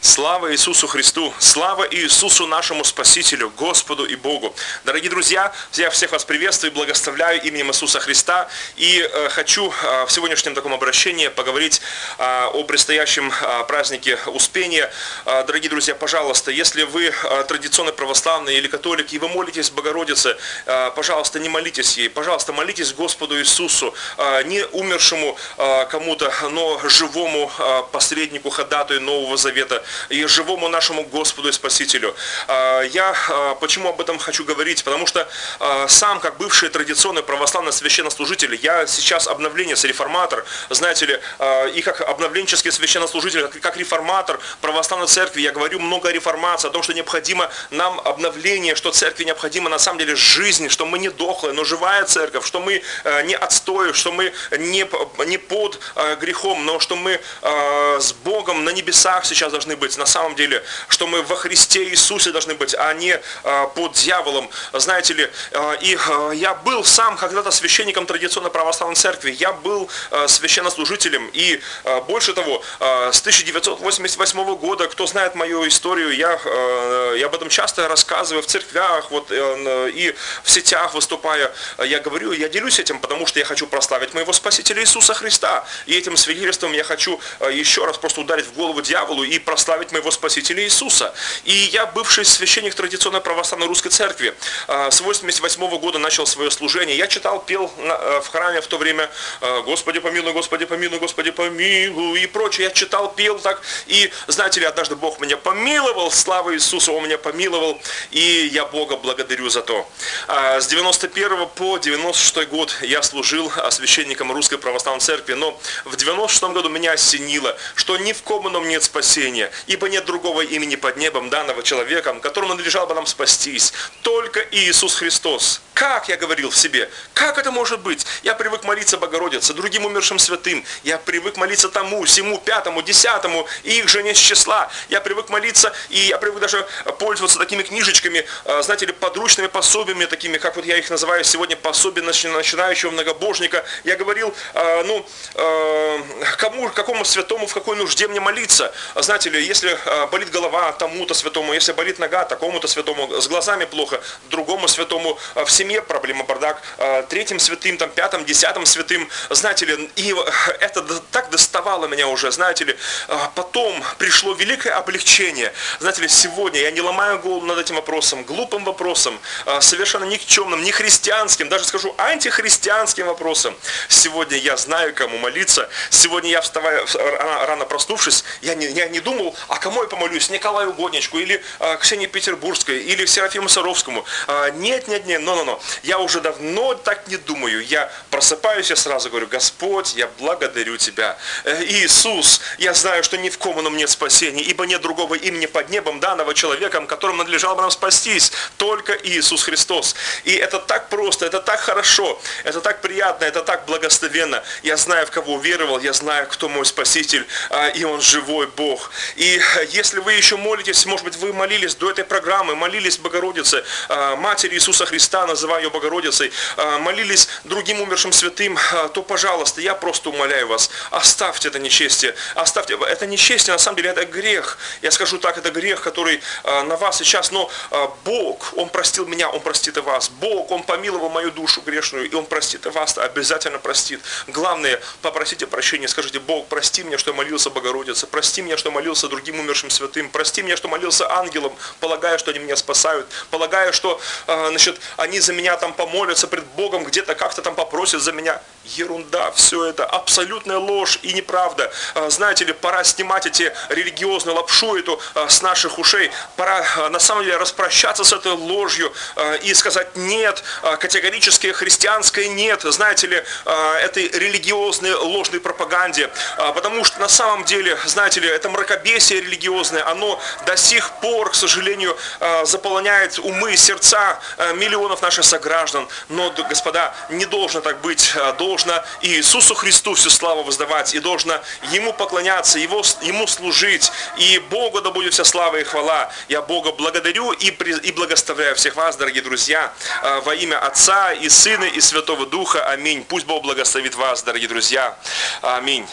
Слава Иисусу Христу! Слава Иисусу нашему Спасителю, Господу и Богу! Дорогие друзья, я всех вас приветствую и благословляю именем Иисуса Христа. И хочу в сегодняшнем таком обращении поговорить о предстоящем празднике Успения. Дорогие друзья, пожалуйста, если вы традиционно православные или католики, и вы молитесь Богородице, пожалуйста, не молитесь ей. Пожалуйста, молитесь Господу Иисусу, не умершему кому-то, но живому посреднику, ходатаю Нового Завета, и живому нашему Господу и Спасителю. Я почему об этом хочу говорить? Потому что сам, как бывший традиционный православный священнослужитель, я сейчас обновленец, реформатор, знаете ли, и как обновленческий священнослужитель, как реформатор православной церкви, я говорю много о реформации, о том, что необходимо нам обновление, что церкви необходима на самом деле жизнь, что мы не дохлая, но живая церковь, что мы не отстои, что мы не под грехом, но что мы с Богом на небесах сейчас должны быть, на самом деле, что мы во Христе Иисусе должны быть, а не под дьяволом, знаете ли. И я был сам когда-то священником традиционной православной церкви, я был священнослужителем, и больше того, с 1988 года, кто знает мою историю, я об этом часто рассказываю в церквях, вот, и в сетях выступая, я говорю, я делюсь этим, потому что я хочу прославить моего Спасителя Иисуса Христа, и этим свидетельством я хочу еще раз просто ударить в голову дьяволу и прославить моего Спасителя Иисуса. И я бывший священник традиционной православной русской церкви. С 1988 года начал свое служение. Я читал, пел в храме в то время «Господи помилуй, Господи помилуй, Господи помилуй» и прочее. Я читал, пел так. И знаете ли, однажды Бог меня помиловал, слава Иисусу, Он меня помиловал. И я Бога благодарю за то. С 91 по 96 год я служил священником русской православной церкви. Но в 96 году меня осенило, что ни в ком ином нет спасения. Ибо нет другого имени под небом, данного человеком, которому надлежало бы нам спастись. Только Иисус Христос. Как, я говорил в себе, как это может быть? Я привык молиться Богородице, другим умершим святым. Я привык молиться тому, сему, пятому, десятому, и их же не с числа. Я привык молиться, и я привык даже пользоваться такими книжечками, знаете ли, подручными пособиями, такими, как вот я их называю сегодня, пособия начинающего многобожника. Я говорил, какому святому, в какой нужде мне молиться? Знаете ли, если болит голова, тому-то святому, если болит нога, такому-то святому, с глазами плохо, другому святому, в семье проблема, бардак, третьим святым, там, пятым, десятым святым, знаете ли, и это так доставало меня уже, знаете ли. Потом пришло великое облегчение, знаете ли, сегодня я не ломаю голову над этим вопросом, глупым вопросом, совершенно никчемным, не христианским, даже скажу антихристианским вопросом. Сегодня я знаю, кому молиться, сегодня я вставая, рано проснувшись, я не думал, а кому я помолюсь, Николаю Угодничку, или Ксении Петербургской, или Серафиму Саровскому. Нет, но. Я уже давно так не думаю. Я просыпаюсь, я сразу говорю: Господь, я благодарю Тебя. Иисус, я знаю, что ни в ком ином нет спасения, ибо нет другого имени под небом, данного человеком, которым надлежало бы нам спастись. Только Иисус Христос. И это так просто, это так хорошо, это так приятно, это так благословенно. Я знаю, в кого уверовал, я знаю, кто мой Спаситель, и Он живой Бог. И если вы еще молитесь, может быть, вы молились до этой программы, молились Богородице, Матери Иисуса Христа, называю ее Богородицей, молились другим умершим святым, то, пожалуйста, я просто умоляю вас, оставьте это нечестие. Оставьте. Это нечестие, на самом деле, это грех. Я скажу так, это грех, который на вас сейчас, но Бог, Он простил меня, Он простит и вас. Бог, Он помиловал мою душу грешную, и Он простит и вас, обязательно простит. Главное, попросите прощения, скажите: Бог, прости меня, что я молился Богородице, прости меня, что молился другим умершим святым, прости меня, что молился ангелам, полагая, что они меня спасают, полагая, что они за меня там помолятся пред Богом, где-то как-то там попросят за меня. Ерунда, все это абсолютная ложь и неправда. Знаете ли, пора снимать эти религиозную лапшу эту с наших ушей, пора на самом деле распрощаться с этой ложью и сказать нет, категорически христианское нет, знаете ли, этой религиозной ложной пропаганде, потому что на самом деле, знаете ли, это мракобесие религиозное, оно до сих пор, к сожалению, заполоняет умы и сердца миллионов наших сограждан. Но, господа, не должно так быть. Должно Иисусу Христу всю славу воздавать, и должно Ему поклоняться, Ему служить. И Богу да будет вся слава и хвала. Я Бога благодарю и благословляю всех вас, дорогие друзья, во имя Отца и Сына и Святого Духа. Аминь. Пусть Бог благословит вас, дорогие друзья. Аминь.